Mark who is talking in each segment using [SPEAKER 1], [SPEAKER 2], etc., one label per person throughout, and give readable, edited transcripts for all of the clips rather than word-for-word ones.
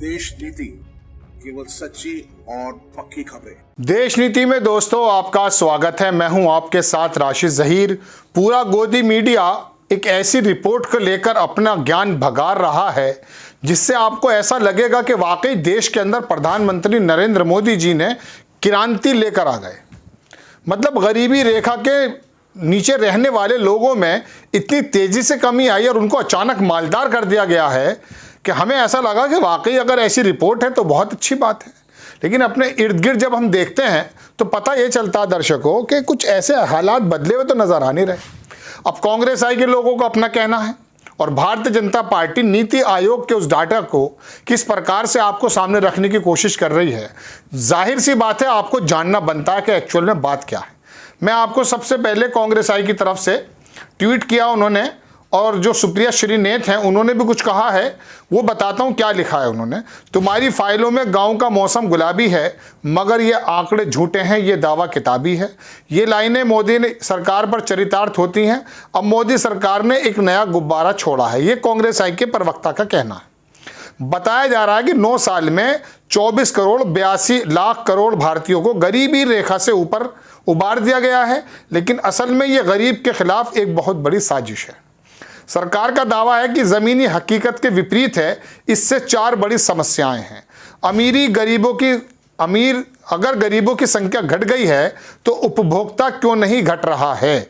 [SPEAKER 1] देश नीति, केवल सच्ची और पक्की खबरें।
[SPEAKER 2] देश नीति में दोस्तों आपका स्वागत है। मैं हूं आपके साथ राशिद जहीर। पूरा गोदी मीडिया एक ऐसी रिपोर्ट को लेकर अपना ज्ञान भगार रहा है जिससे आपको ऐसा लगेगा कि वाकई देश के अंदर प्रधानमंत्री नरेंद्र मोदी जी ने क्रांति लेकर आ गए। मतलब गरीबी रेखा के नीचे रहने वाले लोगों में इतनी तेजी से कमी आई और उनको अचानक मालदार कर दिया गया है कि हमें ऐसा लगा कि वाकई अगर ऐसी रिपोर्ट है तो बहुत अच्छी बात है। लेकिन अपने इर्द गिर्द जब हम देखते हैं तो पता ये चलता है दर्शकों कि कुछ ऐसे हालात बदले हुए तो नजर आ नहीं रहे। अब कांग्रेस आई के लोगों को अपना कहना है और भारतीय जनता पार्टी नीति आयोग के उस डाटा को किस प्रकार से आपको सामने रखने की कोशिश कर रही है। जाहिर सी बात है आपको जानना बनता है कि एक्चुअल में बात क्या है। मैं आपको सबसे पहले कांग्रेस आई की तरफ से ट्वीट किया उन्होंने, और जो सुप्रिया श्रीनेत हैं उन्होंने भी कुछ कहा है, वो बताता हूं क्या लिखा है उन्होंने। तुम्हारी फाइलों में गांव का मौसम गुलाबी है मगर ये आंकड़े झूठे हैं, ये दावा किताबी है। ये लाइनें मोदी ने सरकार पर चरितार्थ होती हैं। अब मोदी सरकार ने एक नया गुब्बारा छोड़ा है, ये कांग्रेस आई के प्रवक्ता का कहना है। बताया जा रहा है कि 9 साल में 24 करोड़ 82 लाख करोड़ भारतीयों को गरीबी रेखा से ऊपर उबार दिया गया है, लेकिन असल में ये गरीब के खिलाफ एक बहुत बड़ी साजिश है। सरकार का दावा है कि ज़मीनी हकीकत के विपरीत है। इससे 4 बड़ी समस्याएं हैं। अगर गरीबों की संख्या घट गई है तो उपभोक्ता क्यों नहीं घट रहा है।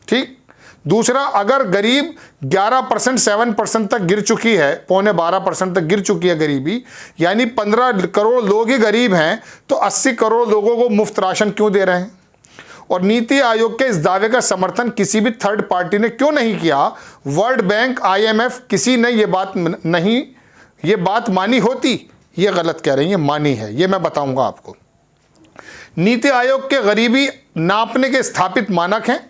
[SPEAKER 2] ठीक। दूसरा, अगर गरीब 11% 7% तक गिर चुकी है, 11.25% तक गिर चुकी है गरीबी, यानी 15 करोड़ लोग ही गरीब हैं, तो 80 करोड़ लोगों को मुफ्त राशन क्यों दे रहे हैं। और नीति आयोग के इस दावे का समर्थन किसी भी थर्ड पार्टी ने क्यों नहीं किया। वर्ल्ड बैंक, IMF किसी ने ये बात मानी होती। ये गलत कह रही है, मानी है, ये मैं बताऊंगा आपको। नीति आयोग के गरीबी नापने के स्थापित मानक हैं।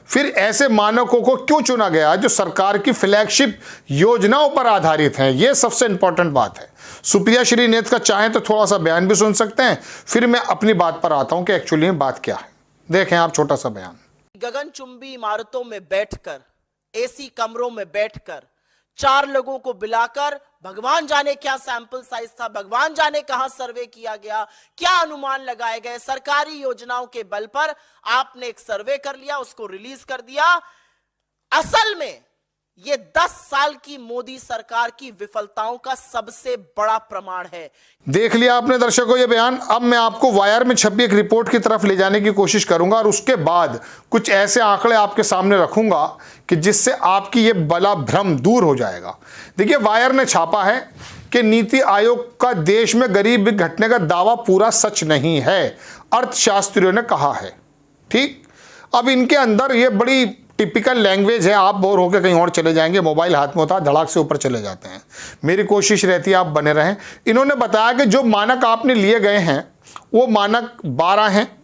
[SPEAKER 2] फिर ऐसे मानकों को क्यों चुना गया जो सरकार की फ्लैगशिप योजनाओं पर आधारित हैं, ये सबसे इंपॉर्टेंट बात है। सुप्रिया श्रीनेत का चाहें तो थोड़ा सा बयान भी सुन सकते हैं, फिर मैं अपनी बात पर आता हूं कि एक्चुअली में बात क्या है। देखें आप छोटा सा बयान।
[SPEAKER 3] गगनचुंबी इमारतों में बैठकर, एसी कमरों में बैठकर 4 लोगों को बुलाकर भगवान जाने क्या सैंपल साइज था, भगवान जाने कहां सर्वे किया गया, क्या अनुमान लगाए गए। सरकारी योजनाओं के बल पर आपने एक सर्वे कर लिया, उसको रिलीज कर दिया। असल में ये 10 साल की मोदी सरकार की विफलताओं का सबसे बड़ा प्रमाण है।
[SPEAKER 2] देख लिया आपने दर्शकों ये बयान। अब मैं आपको वायर में छपी एक रिपोर्ट की तरफ ले जाने की कोशिश करूंगा और उसके बाद कुछ ऐसे आंकड़े आपके सामने रखूंगा कि जिससे आपकी ये बला भ्रम दूर हो जाएगा। देखिए, वायर ने छापा है कि नीति आयोग का देश में गरीबी घटने का दावा पूरा सच नहीं है, अर्थशास्त्रियों ने कहा है। ठीक। अब इनके अंदर ये बड़ी टिपिकल लैंग्वेज है, आप बोर होकर कहीं और चले जाएंगे, मोबाइल हाथ में होता है, धड़ाक से ऊपर चले जाते हैं। मेरी कोशिश रहती है आप बने रहें। इन्होंने बताया कि जो मानक आपने लिए गए हैं वो मानक 12 हैं।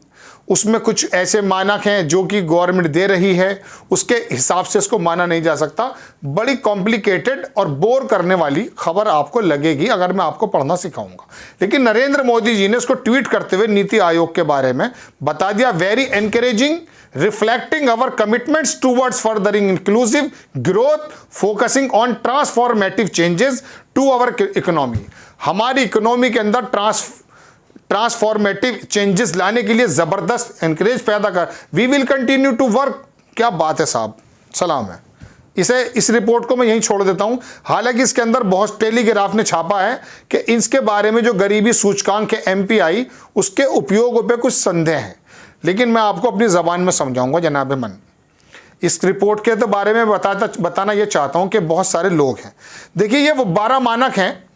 [SPEAKER 2] उसमें कुछ ऐसे मानक हैं जो कि गवर्नमेंट दे रही है, उसके हिसाब से इसको माना नहीं जा सकता। बड़ी कॉम्प्लिकेटेड और बोर करने वाली खबर आपको लगेगी अगर मैं आपको पढ़ना सिखाऊंगा, लेकिन नरेंद्र मोदी जी ने इसको ट्वीट करते हुए नीति आयोग के बारे में बता दिया। Very encouraging, reflecting our commitments towards furthering inclusive growth, focusing on transformative changes to our economy। हमारी इकोनॉमी के अंदर ट्रांसफॉर्मेटिव चेंजेस लाने के लिए जबरदस्त एनकरेज पैदा कर। We will continue to work. क्या बात है साहब, सलाम है। इस रिपोर्ट को मैं यहीं छोड़ देता हूं। हालांकि इसके अंदर बहुत टेलीग्राफ ने छापा है कि इसके बारे में जो गरीबी सूचकांक है MPI, उसके उपयोगों पे कुछ संदेह है, लेकिन मैं आपको अपनी ज़बान में समझाऊंगा जनाब मन। इस रिपोर्ट के तो बारे में बताना ये चाहता हूं कि बहुत सारे लोग हैं। देखिए, ये वो 12 मानक हैं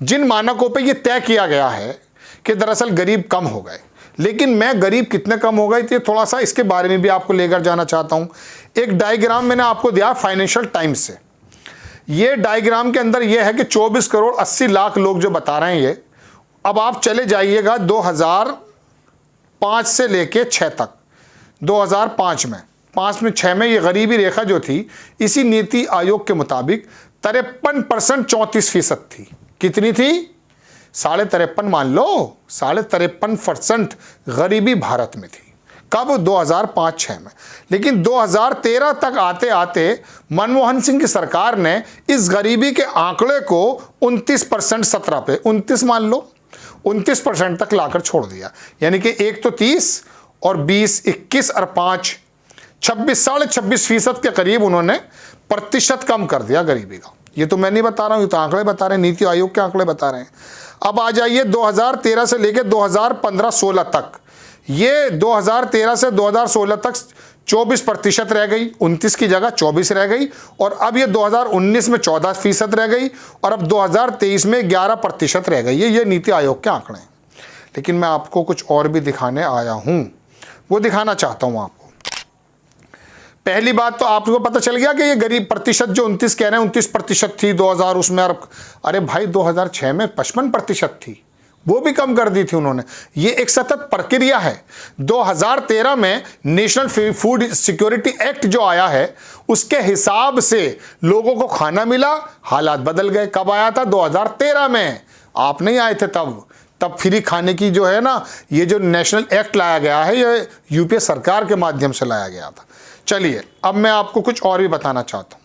[SPEAKER 2] जिन मानकों पे ये तय किया गया है कि दरअसल गरीब कम हो गए। लेकिन मैं गरीब कितने कम हो गए थे थोड़ा सा इसके बारे में भी आपको लेकर जाना चाहता हूं। एक डायग्राम मैंने आपको दिया फाइनेंशियल टाइम्स से। ये डायग्राम के अंदर ये है कि 24 करोड़ 80 लाख लोग जो बता रहे हैं ये। अब आप चले जाइएगा 2005 से लेके 6 तक। 2005 में 6 में ये गरीबी रेखा जो थी, इसी नीति आयोग के मुताबिक 53% 34% थी। कितनी थी? 53.5 मान लो, 53.5% गरीबी भारत में थी। कब? 2005-6 में। लेकिन 2013 तक आते आते मनमोहन सिंह की सरकार ने इस गरीबी के आंकड़े को 29% 17 पे 29 मान लो, 29% तक लाकर छोड़ दिया। यानी कि एक तो 30 और 20, 21 और 5 26, 26.5% के करीब उन्होंने प्रतिशत कम कर दिया गरीबी का। ये तो मैं नहीं बता रहा हूं, ये तो आंकड़े बता रहे हैं, नीति आयोग के आंकड़े बता रहे हैं। अब आ जाइए 2013 से लेकर 2015-16 तक। ये 2013 से 2016 तक 24% रह गई, 29 की जगह 24 रह गई। और अब ये 2019 में 14% रह गई और अब 2023 में 11% रह गई। ये नीति आयोग के आंकड़े हैं। लेकिन मैं आपको कुछ और भी दिखाने आया हूं, वो दिखाना चाहता हूं आपको। पहली बात तो आपको पता चल गया कि ये गरीब प्रतिशत जो 29 कह रहे हैं, 29% थी 2000 उसमें। अरे भाई 2006 में 55% थी, वो भी कम कर दी थी उन्होंने। ये एक सतत प्रक्रिया है। 2013 में नेशनल फूड सिक्योरिटी एक्ट जो आया है, उसके हिसाब से लोगों को खाना मिला, हालात बदल गए। कब आया था? 2013 में। आप नहीं आए थे तब फ्री खाने की जो है ना, ये जो नेशनल एक्ट लाया गया है, ये यूपीए सरकार के माध्यम से लाया गया था। चलिए अब मैं आपको कुछ और भी बताना चाहता हूं।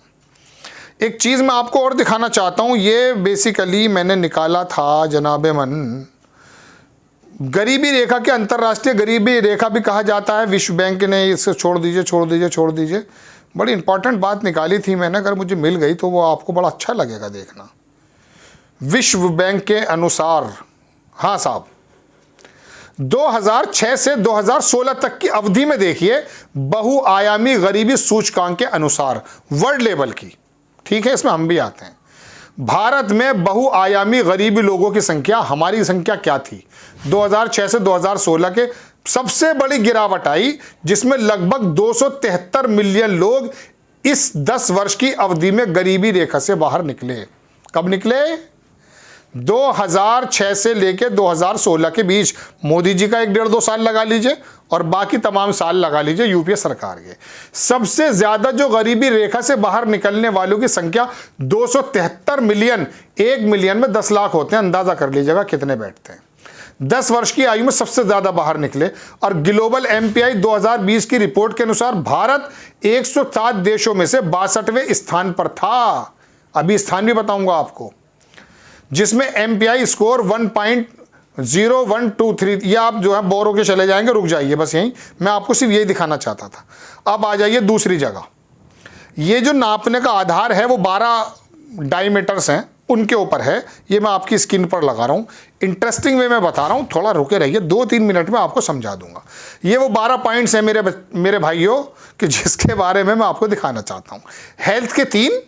[SPEAKER 2] एक चीज मैं आपको और दिखाना चाहता हूं। ये बेसिकली मैंने निकाला था जनाबे मन, गरीबी रेखा के अंतर्राष्ट्रीय गरीबी रेखा भी कहा जाता है। विश्व बैंक ने इसको छोड़ दीजिए। बड़ी इंपॉर्टेंट बात निकाली थी मैंने, अगर मुझे मिल गई तो वो आपको बड़ा अच्छा लगेगा देखना। विश्व बैंक के अनुसार, हाँ साहब, 2006 से 2016 तक की अवधि में देखिए, बहुआयामी गरीबी सूचकांक के अनुसार वर्ल्ड लेवल की, ठीक है, इसमें हम भी आते हैं। भारत में बहुआयामी गरीबी लोगों की संख्या, हमारी संख्या क्या थी? 2006 से 2016 के सबसे बड़ी गिरावट आई, जिसमें लगभग 273 मिलियन लोग इस 10 वर्ष की अवधि में गरीबी रेखा से बाहर निकले। कब निकले? 2006 से लेकर 2016 के बीच। मोदी जी का 1-1.5-2 साल लगा लीजिए और बाकी तमाम साल लगा लीजिए यूपीए सरकार के। सबसे ज्यादा जो गरीबी रेखा से बाहर निकलने वालों की संख्या 273 मिलियन। 1 मिलियन में 10 लाख होते हैं, अंदाजा कर लीजिएगा कितने बैठते हैं। 10 वर्ष की आयु में सबसे ज्यादा बाहर निकले। और ग्लोबल एमपीआई 2020 की रिपोर्ट के अनुसार भारत 107 देशों में से 62वें स्थान पर था। अभी स्थान भी बताऊंगा आपको, जिसमें एमपीआई स्कोर 1.0123। ये आप जो है बोर होके चले जाएंगे, रुक जाइए बस यहीं, मैं आपको सिर्फ यही दिखाना चाहता था। अब आ जाइए दूसरी जगह। ये जो नापने का आधार है वो 12 डायमीटर्स हैं, उनके ऊपर है। ये मैं आपकी स्क्रीन पर लगा रहा हूँ, इंटरेस्टिंग वे में बता रहा हूँ, थोड़ा रुके रहिए, 2-3 मिनट में आपको समझा दूंगा। ये वो 12 पॉइंट्स हैं मेरे भाइयों, कि जिसके बारे में मैं आपको दिखाना चाहता हूँ। हेल्थ के 3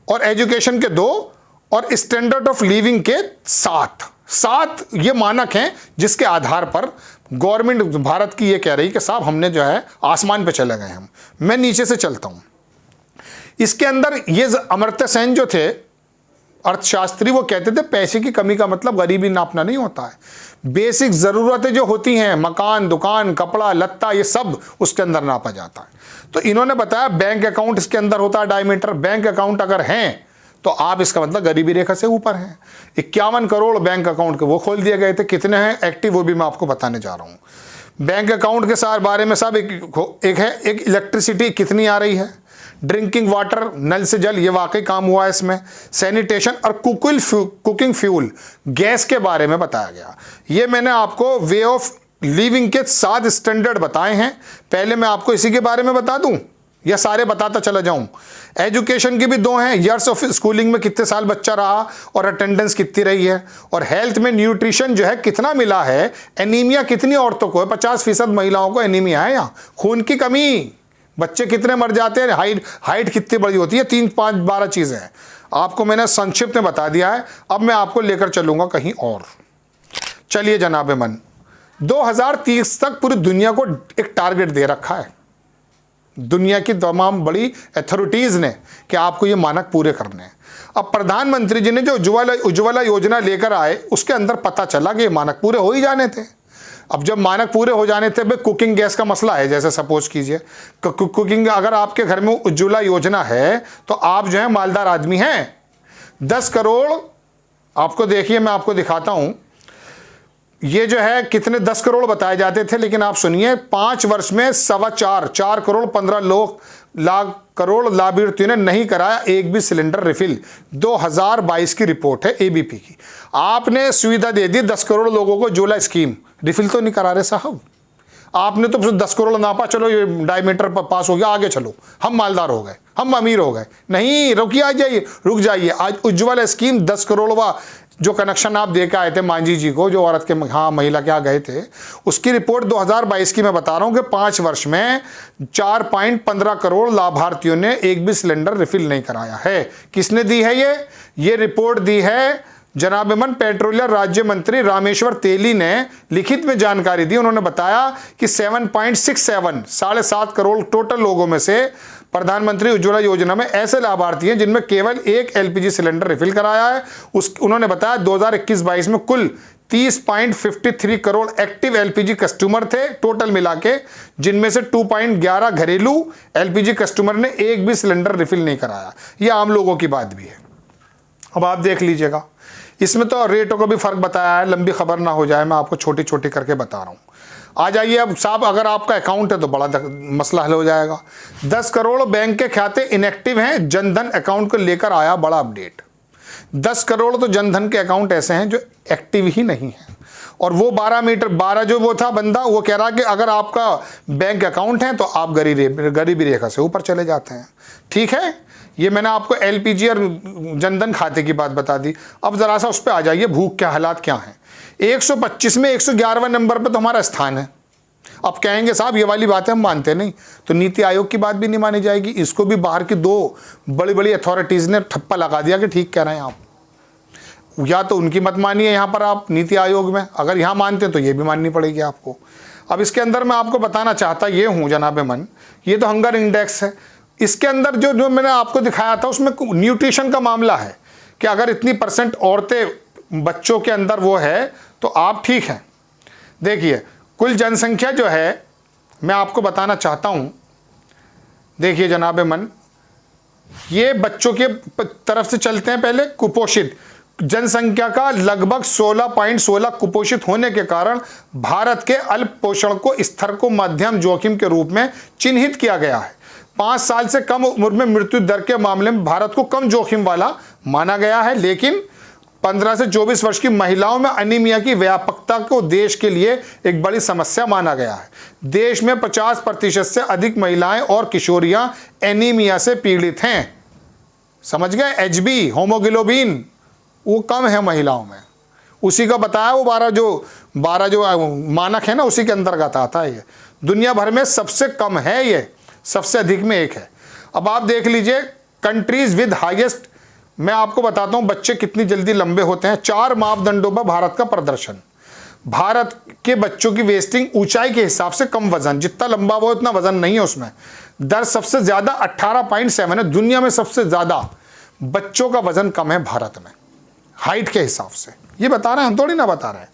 [SPEAKER 2] और एजुकेशन के 2 और स्टैंडर्ड ऑफ लिविंग के 7 ये मानक हैं, जिसके आधार पर गवर्नमेंट भारत की ये कह रही कि साहब हमने जो है आसमान पे चले गए हम। मैं नीचे से चलता हूं। इसके अंदर ये अमर्त्य सेन जो थे अर्थशास्त्री, वो कहते थे पैसे की कमी का मतलब गरीबी नापना नहीं होता है। बेसिक जरूरतें जो होती हैं, मकान, दुकान, कपड़ा लत्ता, ये सब उसके अंदर नापा जाता है। तो इन्होंने बताया बैंक अकाउंट इसके अंदर होता है डायमीटर। बैंक अकाउंट अगर हैं तो आप इसका मतलब गरीबी रेखा से ऊपर हैं। 51 करोड़ बैंक अकाउंट के वो खोल दिए गए थे। कितने हैं एक्टिव, वो भी मैं आपको बताने जा रहा हूं। बैंक अकाउंट के सारे बारे में सब एक है। एक इलेक्ट्रिसिटी कितनी आ रही है, ड्रिंकिंग वाटर, नल से जल, ये वाकई काम हुआ है इसमें। सैनिटेशन और कुकिंग फ्यूल, गैस के बारे में बताया गया। ये मैंने आपको वे ऑफ लिविंग के 7 स्टैंडर्ड बताए हैं। पहले मैं आपको इसी के बारे में बता दूं या सारे बताता चला जाऊं। एजुकेशन की भी 2 हैं, ईयर्स ऑफ स्कूलिंग में कितने साल बच्चा रहा और अटेंडेंस कितनी रही है। और हेल्थ में न्यूट्रिशन जो है कितना मिला है। एनीमिया कितनी औरतों को है, 50% महिलाओं को एनीमिया है। यहाँ खून की कमी, बच्चे कितने मर जाते हैं, हाइट कितनी बड़ी होती है। 3, 5, 12 चीजें हैं। आपको मैंने संक्षिप्त में बता दिया है। अब मैं आपको लेकर चलूंगा कहीं और। चलिए जनाबे मन, 2030 तक पूरी दुनिया को एक टारगेट दे रखा है, दुनिया की तमाम बड़ी अथॉरिटीज ने, कि आपको ये मानक पूरे करने हैं। अब प्रधानमंत्री जी ने जो उज्ज्वला योजना लेकर आए, उसके अंदर पता चला कि ये मानक पूरे हो ही जाने थे। अब जब मानक पूरे हो जाने थे, भाई कुकिंग गैस का मसला है, जैसे सपोज कीजिए कुकिंग, अगर आपके घर में उज्ज्वला योजना है तो आप जो है मालदार आदमी हैं। 10 करोड़ आपको, देखिए मैं आपको दिखाता हूं, ये जो है कितने 10 करोड़ बताए जाते थे, लेकिन आप सुनिए 5 वर्ष में 4.25 करोड़ 15 लाख करोड़ लाभार्थियों ने नहीं कराया एक भी सिलेंडर रिफिल। 2022 की रिपोर्ट है एबीपी की। आपने सुविधा दे दी 10 करोड़ लोगों को, जुलाई स्कीम, रिफिल तो नहीं करा रहे साहब। आपने तो 10 करोड़ नापा, चलो ये डायमीटर पर पास हो गया, आगे चलो, हम मालदार हो गए, हम अमीर हो गए। नहीं, रुकिए, आ जाइए, रुक जाइए। आज उज्ज्वला स्कीम 10 करोड़वा जो कनेक्शन आप दे के आए थे मांझी जी को, जो औरत के महिला के यहाँ गए थे, उसकी रिपोर्ट 2022 की मैं बता रहा हूँ कि 5 वर्ष में 4.15 करोड़ लाभार्थियों ने एक भी सिलेंडर रिफिल नहीं कराया है। किसने दी है ये रिपोर्ट दी है जनाब पेट्रोलियम राज्य मंत्री रामेश्वर तेली ने लिखित में जानकारी दी। उन्होंने बताया कि 7.67 7.5 करोड़ टोटल लोगों में से प्रधानमंत्री उज्ज्वला योजना में ऐसे लाभार्थी हैं जिनमें केवल एक एलपीजी सिलेंडर रिफिल कराया है। उन्होंने बताया 2021-22 में कुल 30.53 करोड़ एक्टिव एलपीजी कस्टमर थे टोटल मिला के, जिनमें से 2.11 घरेलू एलपीजी कस्टमर ने एक भी सिलेंडर रिफिल नहीं कराया। यह आम लोगों की बात भी है। अब आप देख लीजिएगा, इसमें तो रेटों का भी फर्क बताया है, लंबी खबर ना हो जाए, मैं आपको छोटी छोटी करके बता रहा हूँ। आ जाइए अब साहब, अगर आपका अकाउंट है तो बड़ा मसला हल हो जाएगा। 10 करोड़ बैंक के खाते इनएक्टिव हैं, जनधन अकाउंट को लेकर आया बड़ा अपडेट। 10 करोड़ तो जनधन के अकाउंट ऐसे हैं जो एक्टिव ही नहीं है। और वो 12 जो वो था बंदा, वो कह रहा कि अगर आपका बैंक अकाउंट है तो आप गरीबी रेखा से ऊपर चले जाते हैं। ठीक है, ये मैंने आपको एलपीजी और जनधन खाते की बात बता दी। अब जरा सा उस पर आ जाइए, भूख के हालात क्या हैं। 125 में 111वें नंबर पर तो हमारा स्थान है। अब कहेंगे साहब ये वाली बातें हम मानते नहीं, तो नीति आयोग की बात भी नहीं मानी जाएगी। इसको भी बाहर की 2 बड़ी बड़ी अथॉरिटीज़ ने ठप्पा लगा दिया कि ठीक कह रहे हैं आप। या तो उनकी मत मानिए यहाँ पर आप नीति आयोग में, अगर यहाँ मानते हैं तो ये भी माननी पड़ेगी आपको। अब इसके अंदर मैं आपको बताना चाहता ये हूँ जनाब मन, ये तो हंगर इंडेक्स है। इसके अंदर जो मैंने आपको दिखाया था उसमें न्यूट्रिशन का मामला है कि अगर इतनी % औरतें बच्चों के अंदर वो है तो आप ठीक हैं। देखिए कुल जनसंख्या जो है, मैं आपको बताना चाहता हूँ, देखिए जनाब मन, ये बच्चों के तरफ से चलते हैं। पहले कुपोषित जनसंख्या का लगभग 16.16 कुपोषित होने के कारण भारत के अल्प पोषण को स्तर को मध्यम जोखिम के रूप में चिन्हित किया गया है। 5 साल से कम उम्र में मृत्यु दर के मामले में भारत को कम जोखिम वाला माना गया है, लेकिन 15 से 24 वर्ष की महिलाओं में अनीमिया की व्यापकता को देश के लिए एक बड़ी समस्या माना गया है। देश में 50% से अधिक महिलाएं और किशोरियां एनीमिया से पीड़ित हैं। समझ गए? एचबी होमोग्लोबिन वो कम है महिलाओं में, उसी का बताया वो 12 जो मानक है ना, उसी के अंतर्गत आता है। ये दुनिया भर में सबसे कम है, ये सबसे अधिक में एक है। अब आप देख लीजिए कंट्रीज विद हाईएस्ट, मैं आपको बताता हूं बच्चे कितनी जल्दी लंबे होते हैं। 4 मापदंडों पर भारत का प्रदर्शन। भारत के बच्चों की वेस्टिंग ऊंचाई के हिसाब से कम वजन, जितना लंबा वो उतना वजन नहीं है उसमें। दर सबसे ज्यादा 18.7 है, दुनिया में सबसे ज्यादा बच्चों का वजन कम है भारत में हाइट के हिसाब से। ये बता रहे हैं, हम थोड़ी ना बता रहे हैं।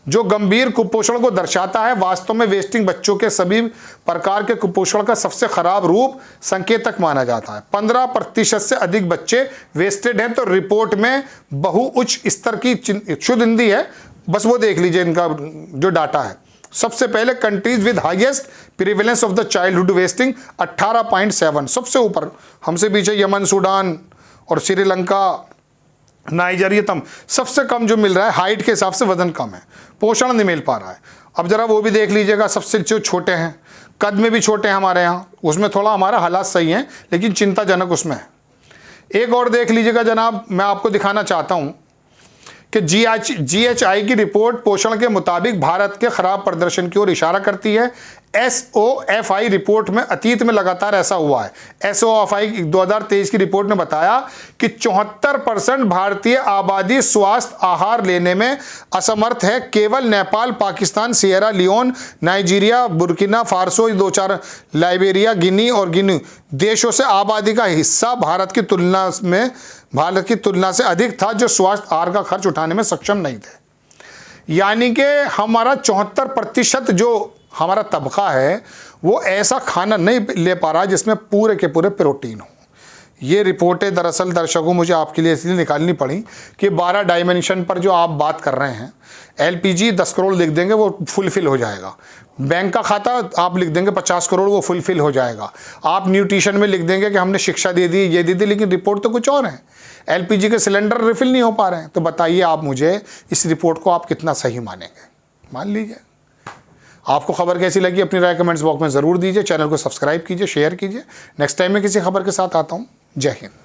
[SPEAKER 2] जो गंभीर कुपोषण को दर्शाता है। वास्तव में वेस्टिंग बच्चों के सभी प्रकार के कुपोषण का सबसे खराब रूप संकेतक माना जाता है। 15% से अधिक बच्चे वेस्टेड हैं। तो रिपोर्ट में बहु उच्च स्तर की शुद्ध हिंदी है, बस वो देख लीजिए इनका जो डाटा है। सबसे पहले countries with highest prevalence of the childhood wasting 18.7, सबसे ऊपर। हमसे पीछे यमन, सूडान और श्रीलंका, नाइजीरिया सबसे कम जो मिल रहा है हाइट के हिसाब से, वजन कम है, पोषण नहीं मिल पा रहा है। अब जरा वो भी देख लीजिएगा, सबसे जो छोटे हैं, कद में भी छोटे हैं हमारे यहाँ, उसमें थोड़ा हमारा हालात सही हैं लेकिन चिंताजनक उसमें है। एक और देख लीजिएगा जनाब, मैं आपको दिखाना चाहता हूँ कि GHI की रिपोर्ट पोषण के मुताबिक भारत के खराब प्रदर्शन की ओर इशारा करती है। SOFI रिपोर्ट में अतीत में लगातार ऐसा हुआ है। SOFI 2023 की रिपोर्ट ने बताया कि 74% भारतीय आबादी स्वास्थ्य आहार लेने में असमर्थ है। केवल Nepal, Pakistan, Sierra Leone, Nigeria, Burkina Faso, 2-4 Liberia, Guinea और गिनी देशों से आबादी का हिस्सा भारत की तुलना से अधिक था जो स्वास्थ्य आहार का खर्च उठाने में सक्षम नहीं थे। यानी कि हमारा 74% जो हमारा तबका है वो ऐसा खाना नहीं ले पा रहा जिसमें पूरे के पूरे प्रोटीन हो। ये रिपोर्टें दरअसल दर्शकों मुझे आपके लिए इसलिए निकालनी पड़ी कि 12 डायमेंशन पर जो आप बात कर रहे हैं, एलपीजी 10 करोड़ लिख देंगे वो फुलफिल हो जाएगा, बैंक का खाता आप लिख देंगे 50 करोड़ वो फुलफिल हो जाएगा, आप न्यूट्रिशन में लिख देंगे कि हमने शिक्षा दे दी, ये दे दी, लेकिन रिपोर्ट तो कुछ और है। एलपीजी के सिलेंडर रिफिल नहीं हो पा रहे हैं। तो बताइए आप मुझे इस रिपोर्ट को आप कितना सही मानेंगे? मान लीजिए। आपको खबर कैसी लगी अपनी राय कमेंट्स बॉक्स में ज़रूर दीजिए। चैनल को सब्सक्राइब कीजिए, शेयर कीजिए। नेक्स्ट टाइम मैं किसी खबर के साथ आता हूँ। जय हिंद।